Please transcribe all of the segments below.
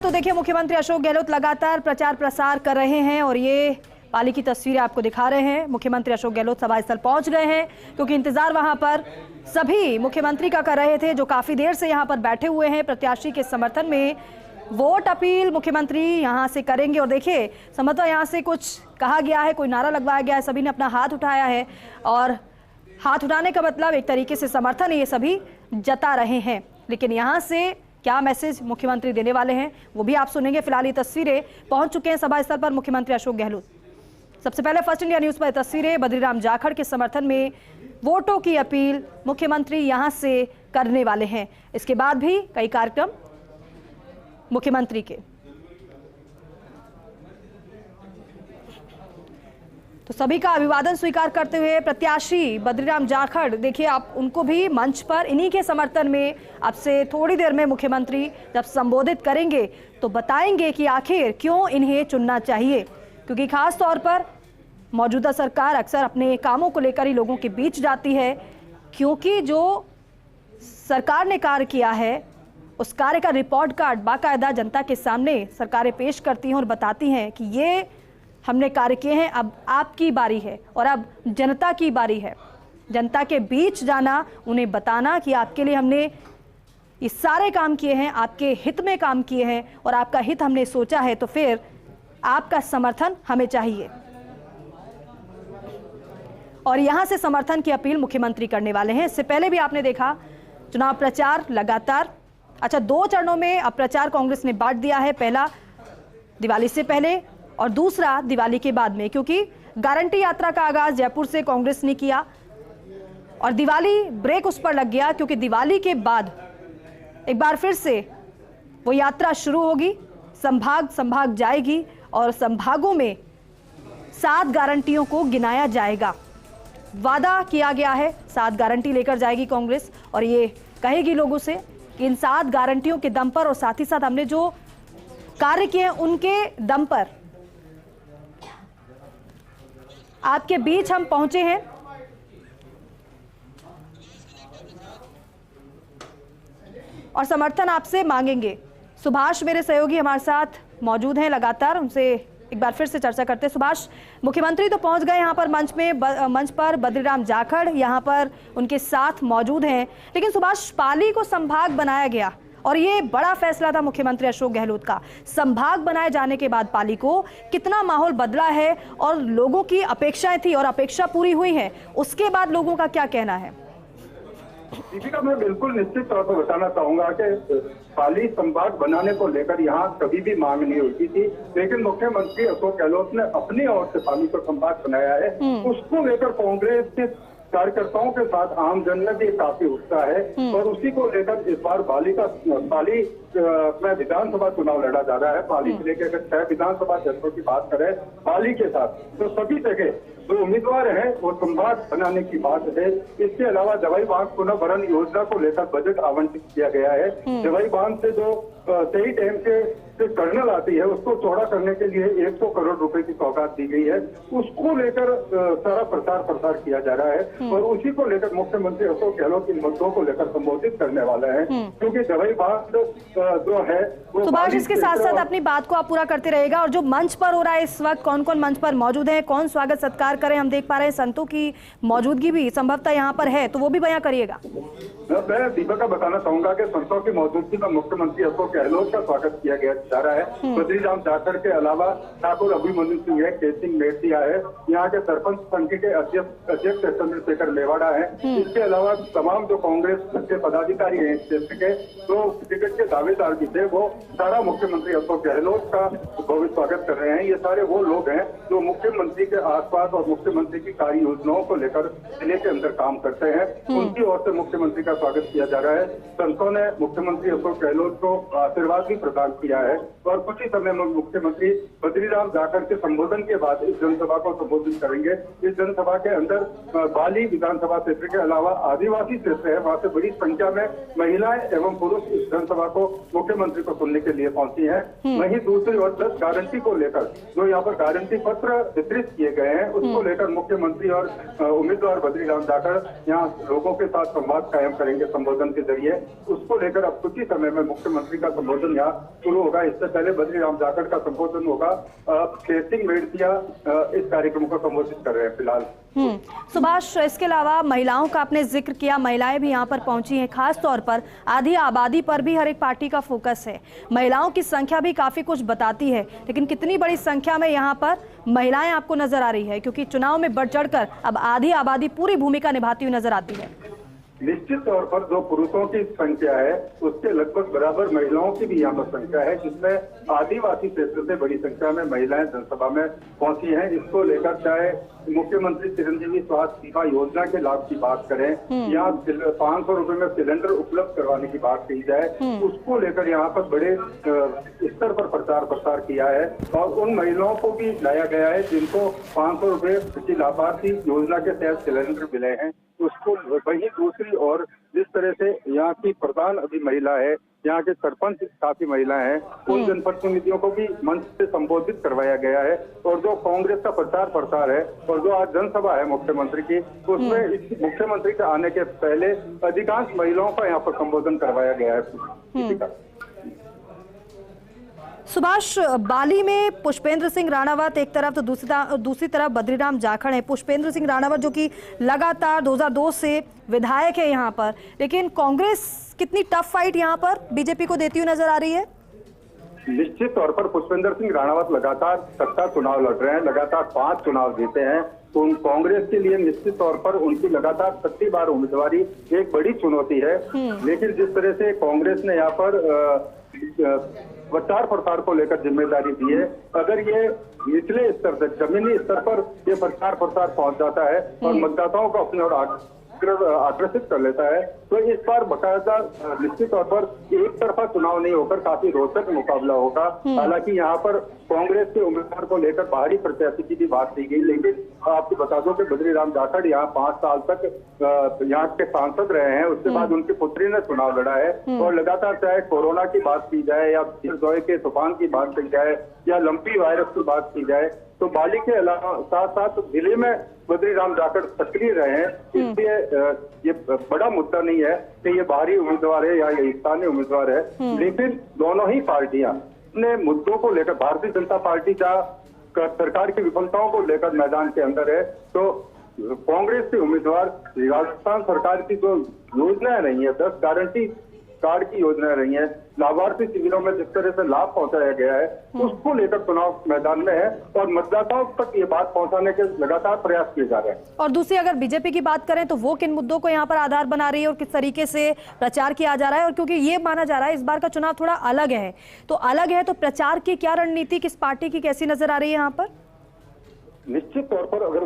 तो देखिए मुख्यमंत्री अशोक गहलोत लगातार प्रचार प्रसार कर रहे हैं और ये पाली की तस्वीरें आपको दिखा रहे हैं। मुख्यमंत्री अशोक गहलोत सभा स्थल पहुंच गए हैं क्योंकि इंतजार वहां पर सभी मुख्यमंत्री का कर रहे थे, जो काफी देर से यहां पर बैठे हुए हैं। प्रत्याशी के समर्थन में वोट अपील मुख्यमंत्री यहां से करेंगे और देखिए संभवतः यहां से कुछ कहा गया है, कोई नारा लगवाया गया है, सभी ने अपना हाथ उठाया है और हाथ उठाने का मतलब एक तरीके से समर्थन ये सभी जता रहे हैं। लेकिन यहाँ से क्या मैसेज मुख्यमंत्री देने वाले हैं वो भी आप सुनेंगे। फिलहाल ये तस्वीरें पहुंच चुके हैं सभा स्थल पर मुख्यमंत्री अशोक गहलोत। सबसे पहले फर्स्ट इंडिया न्यूज पर तस्वीरें बद्रीराम जाखड़ के समर्थन में वोटों की अपील मुख्यमंत्री यहां से करने वाले हैं। इसके बाद भी कई कार्यक्रम मुख्यमंत्री के। तो सभी का अभिवादन स्वीकार करते हुए प्रत्याशी बद्रीराम जाखड़, देखिए आप उनको भी मंच पर इन्हीं के समर्थन में अब से थोड़ी देर में मुख्यमंत्री जब संबोधित करेंगे तो बताएंगे कि आखिर क्यों इन्हें चुनना चाहिए। क्योंकि खास तौर पर मौजूदा सरकार अक्सर अपने कामों को लेकर ही लोगों के बीच जाती है, क्योंकि जो सरकार ने कार्य किया है उस कार्य का रिपोर्ट कार्ड बाकायदा जनता के सामने सरकारें पेश करती हैं और बताती हैं कि ये हमने कार्य किए हैं, अब आपकी बारी है और अब जनता की बारी है। जनता के बीच जाना, उन्हें बताना कि आपके लिए हमने ये सारे काम किए हैं, आपके हित में काम किए हैं और आपका हित हमने सोचा है, तो फिर आपका समर्थन हमें चाहिए। और यहां से समर्थन की अपील मुख्यमंत्री करने वाले हैं। इससे पहले भी आपने देखा चुनाव प्रचार लगातार, अच्छा 2 चरणों में अब प्रचार कांग्रेस ने बांट दिया है। पहला दिवाली से पहले और दूसरा दिवाली के बाद में, क्योंकि गारंटी यात्रा का आगाज जयपुर से कांग्रेस ने किया और दिवाली ब्रेक उस पर लग गया, क्योंकि दिवाली के बाद एक बार फिर से वो यात्रा शुरू होगी। संभाग संभाग जाएगी और संभागों में 7 गारंटियों को गिनाया जाएगा। वादा किया गया है 7 गारंटी लेकर जाएगी कांग्रेस और ये कहेगी लोगों से कि इन 7 गारंटियों के दम पर और साथ ही साथ हमने जो कार्य किए उनके दम पर आपके बीच हम पहुंचे हैं। और समर्थन आपसे मांगेंगे। सुभाष मेरे सहयोगी हमारे साथ मौजूद हैं लगातार, उनसे एक बार फिर से चर्चा करते हैं। सुभाष, मुख्यमंत्री तो पहुंच गए यहाँ पर मंच पर बद्रीराम जाखड़ यहाँ पर उनके साथ मौजूद हैं, लेकिन सुभाष पाली को संभाग बनाया गया और ये बड़ा फैसला था मुख्यमंत्री अशोक गहलोत का। संभाग बनाए जाने के बाद पाली को कितना माहौल बदला है और लोगों की अपेक्षाएं थी और अपेक्षा पूरी हुई है, उसके बाद लोगों का क्या कहना है? दीपिका, मैं बिल्कुल निश्चित तौर पर बताना चाहूंगा कि पाली संभाग बनाने को लेकर यहाँ कभी भी मांग नहीं होती थी, लेकिन मुख्यमंत्री अशोक गहलोत ने अपनी ओर से पाली को संभाग बनाया है। उसको लेकर कांग्रेस के कार्यकर्ताओं के साथ आम जन में भी काफी उत्साह है और उसी को लेकर इस बार पाली में विधानसभा चुनाव लड़ा जा रहा है। पाली जिले के अगर 6 विधानसभा क्षेत्रों की बात करें पाली के साथ, तो सभी जगह जो उम्मीदवार हैं वो संभाग बनाने की बात है। इसके अलावा दवाई बांध पुनः भरण योजना को लेकर बजट आवंटित किया गया है। दवाई बांध से जो सही टाइम से कर्नल आती है उसको चौड़ा करने के लिए 100 करोड़ रुपए की सौगात दी गई है। उसको लेकर सारा प्रसार किया जा रहा है और उसी को लेकर मुख्यमंत्री अशोक गहलोत इन मुद्दों को लेकर संबोधित करने वाले हैं, क्योंकि दवाई बांध जो है वो। सुभाष, इसके साथ साथ अपनी बात को आप पूरा करते रहेगा और जो मंच पर हो रहा है इस वक्त, कौन कौन मंच पर मौजूद है, कौन स्वागत सत्कार करें, हम देख पा रहे हैं संतों की मौजूदगी भी संभवतः यहाँ पर है, तो वो भी बयां करिएगा। मैं दीपिका बताना चाहूंगा कि संतों की मौजूदगी में मुख्यमंत्री अशोक गहलोत का स्वागत किया गया जा रहा है। बद्रीराम जाखड़ के अलावा ठाकुर अभिमन्यु सिंह है, केसिंग मेड़तिया है, यहाँ के सरपंच संघ के अध्यक्ष चंद्रशेखर मेवाड़ा है। इसके अलावा तमाम जो कांग्रेस के पदाधिकारी हैं क्षेत्र के, जो टिकट के दावेदार भी थे, वो सारा मुख्यमंत्री अशोक गहलोत का भव्य स्वागत कर रहे हैं। ये सारे वो लोग हैं जो मुख्यमंत्री के आसपास और मुख्यमंत्री की कार्य योजनाओं को लेकर जिले के अंदर काम करते हैं, उनकी ओर से मुख्यमंत्री का स्वागत किया जा रहा है। संतों ने मुख्यमंत्री अशोक गहलोत को आशीर्वाद भी प्रदान किया है और कुछ ही समय में मुख्यमंत्री बद्रीराम जाखड़ के संबोधन के बाद इस जनसभा को संबोधित करेंगे। इस जनसभा के अंदर पाली विधानसभा क्षेत्र के अलावा आदिवासी क्षेत्र है, वहां से बड़ी संख्या में महिलाएं एवं पुरुष इस जनसभा को मुख्यमंत्री को सुनने के लिए पहुंची हैं। वहीं दूसरी ओर 10 गारंटी को लेकर जो यहाँ पर गारंटी पत्र वितरित किए गए हैं उसको लेकर मुख्यमंत्री और उम्मीदवार बद्रीराम जाखड़ यहाँ लोगों के साथ संवाद कायम करेंगे संबोधन के जरिए। उसको लेकर अब कुछ ही समय में मुख्यमंत्री का संबोधन यहाँ शुरू होगा। इससे पहले बद्रीराम जाखड़ का संबोधन होगा। केसिंग मेड़सिया इस कार्यक्रम को संबोधित कर रहे हैं फिलहाल। सुभाष, इसके अलावा महिलाओं का आपने जिक्र किया, महिलाएं भी यहाँ पर पहुंची हैं, खास तौर पर आधी आबादी पर भी हर एक पार्टी का फोकस है। महिलाओं की संख्या भी काफी कुछ बताती है, लेकिन कितनी बड़ी संख्या में यहाँ पर महिलाएं आपको नजर आ रही है, क्योंकि चुनाव में बढ़ चढ़कर अब आधी आबादी पूरी भूमिका निभाती हुई नजर आती है। निश्चित तौर पर जो पुरुषों की संख्या है उसके लगभग बराबर महिलाओं की भी यहाँ पर संख्या है, जिसमें आदिवासी क्षेत्र से बड़ी संख्या में महिलाएं जनसभा में पहुंची हैं। इसको लेकर चाहे मुख्यमंत्री चिरंजीवी स्वास्थ्य बीमा योजना के लाभ की बात करें, यहाँ 500 रुपए में सिलेंडर उपलब्ध करवाने की बात कही जाए, उसको लेकर यहाँ पर बड़े स्तर पर प्रचार प्रसार किया है और उन महिलाओं को भी लाया गया है जिनको 500 रुपए प्रति लाभार्थी योजना के तहत सिलेंडर मिले हैं उसको। वही दूसरी ओर जिस तरह से यहाँ की प्रधान अभी महिला है, यहाँ के सरपंच काफी महिलाएं हैं, उन जनप्रतिनिधियों को भी मंच से संबोधित करवाया गया है। और जो कांग्रेस का प्रचार प्रसार है और जो आज जनसभा है मुख्यमंत्री की, उसमें मुख्यमंत्री के आने के पहले अधिकांश महिलाओं का यहाँ पर संबोधन करवाया गया है। सुभाष, बाली में पुष्पेंद्र सिंह राणावत एक तरफ तो दूसरी तरफ बद्रीराम जाखड़ है। पुष्पेंद्र सिंह राणावत जो कि लगातार 2002 से विधायक है यहाँ पर, लेकिन कांग्रेस कितनी टफ फाइट यहाँ पर बीजेपी को देती हुई नजर आ रही है? निश्चित तौर पर पुष्पेंद्र सिंह राणावत लगातार सत्ता चुनाव लड़ रहे हैं, लगातार 5 चुनाव जीते हैं। तो कांग्रेस के लिए निश्चित तौर पर उनकी लगातार 36 बार उम्मीदवारी एक बड़ी चुनौती है। लेकिन जिस तरह से कांग्रेस ने यहाँ पर प्रचार प्रसार को लेकर जिम्मेदारी दी है, अगर ये निचले स्तर तक जमीनी स्तर पर ये प्रचार प्रसार पहुंच जाता है और मतदाताओं को अपनी ओर आकर्षित कर लेता है, तो इस बार बाकायदा निश्चित तौर पर एक तरफा चुनाव नहीं होकर काफी रोचक मुकाबला होगा। हालांकि यहाँ पर कांग्रेस के उम्मीदवार को लेकर बाहरी प्रत्याशी की भी बात की गई, लेकिन आपको बता दो कि बद्रीराम जाखड़ यहाँ 5 साल तक यहाँ के सांसद रहे हैं। उसके बाद उनकी पुत्री ने चुनाव लड़ा है और लगातार चाहे कोरोना की बात की जाए या जोए के तूफान की बात की जाए या लंपी वायरस की बात की जाए, तो बाली के अलावा साथ साथ जिले में बद्रीराम जाखड़ सक्रिय रहे हैं। इसलिए ये बड़ा मुद्दा नहीं है कि ये बाहरी उम्मीदवार है या ये स्थानीय उम्मीदवार है, लेकिन दोनों ही पार्टियां अपने मुद्दों को लेकर, भारतीय जनता पार्टी का सरकार की विफलताओं को लेकर मैदान के अंदर है, तो कांग्रेस के उम्मीदवार राजस्थान सरकार की जो योजनाएं रही है, 10 गारंटी कार्ड की योजनाएं रही हैं, लाभार्थी शिविरों में जिस तरह से लाभ पहुंचाया गया है, उसको लेकर चुनाव मैदान में है और मतदाताओं तक ये बात पहुंचाने के लगातार प्रयास किए जा रहे हैं। और दूसरी अगर बीजेपी की बात करें तो वो किन मुद्दों को यहाँ पर आधार बना रही है और किस तरीके से प्रचार किया जा रहा है? और क्योंकि ये माना जा रहा है इस बार का चुनाव थोड़ा अलग है, तो प्रचार की क्या रणनीति किस पार्टी की कैसी नजर आ रही है यहाँ पर? निश्चित तौर पर अगर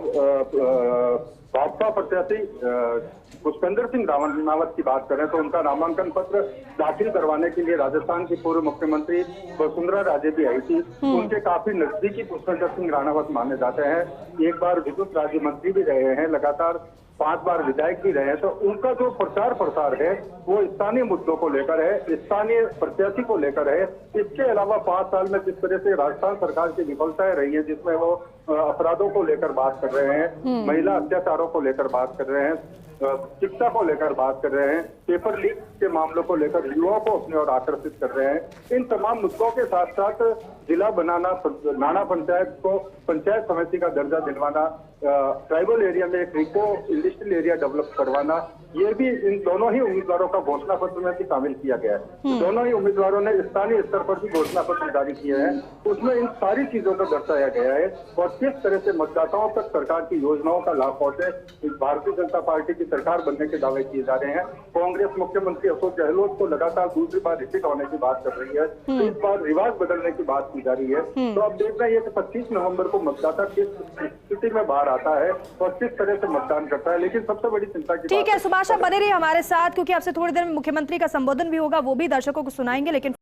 भाजपा प्रत्याशी पुष्पेंद्र सिंह राणावत की बात करें तो उनका नामांकन पत्र दाखिल करवाने के लिए राजस्थान की पूर्व मुख्यमंत्री वसुंधरा राजे भी आई थी। उनके काफी नजदीकी पुष्पेंद्र सिंह राणावत माने जाते हैं। एक बार विद्युत राज्य मंत्री भी रहे हैं, लगातार 5 बार विधायक भी रहे हैं। तो उनका जो प्रचार प्रसार है वो स्थानीय मुद्दों को लेकर है, स्थानीय प्रत्याशी को लेकर है। इसके अलावा 5 साल में जिस तरह से राजस्थान सरकार की विफलताएं रही है, जिसमें वो अपराधों को लेकर बात कर रहे हैं, महिला अत्याचारों को लेकर बात कर रहे हैं, शिक्षा को लेकर बात कर रहे हैं, पेपर लीक के मामलों को लेकर युवाओं को अपनी ओर आकर्षित कर रहे हैं, इन तमाम मुद्दों के साथ साथ जिला बनाना, नाना पंचायत को पंचायत समिति का दर्जा दिलवाना, ट्राइबल एरिया में एक इको इंडस्ट्रियल एरिया डेवलप करवाना, ये भी इन दोनों ही उम्मीदवारों का घोषणा पत्र में भी शामिल किया गया है। दोनों ही उम्मीदवारों ने स्थानीय स्तर पर भी घोषणा पत्र जारी किए हैं, उसमें इन सारी चीजों को दर्शाया गया है और किस तरह से मतदाताओं तक सरकार की योजनाओं का लाभ पहुंचे। भारतीय जनता पार्टी की सरकार बनने के दावे किए जा रहे हैं। कांग्रेस मुख्यमंत्री अशोक गहलोत को लगातार दूसरी बार रिपीट होने की बात कर रही है, तो इस बार रिवाज बदलने की बात की जा रही है। तो अब देख रहे हैं कि 25 नवंबर को मतदाता किस स्थिति में बाहर आता है और किस तरह से मतदान करता है। लेकिन सबसे बड़ी चिंता की ठीक है सुभाष, आप बने रहिए हमारे साथ, क्योंकि आपसे थोड़ी देर में मुख्यमंत्री का संबोधन भी होगा, वो भी दर्शकों को सुनाएंगे। लेकिन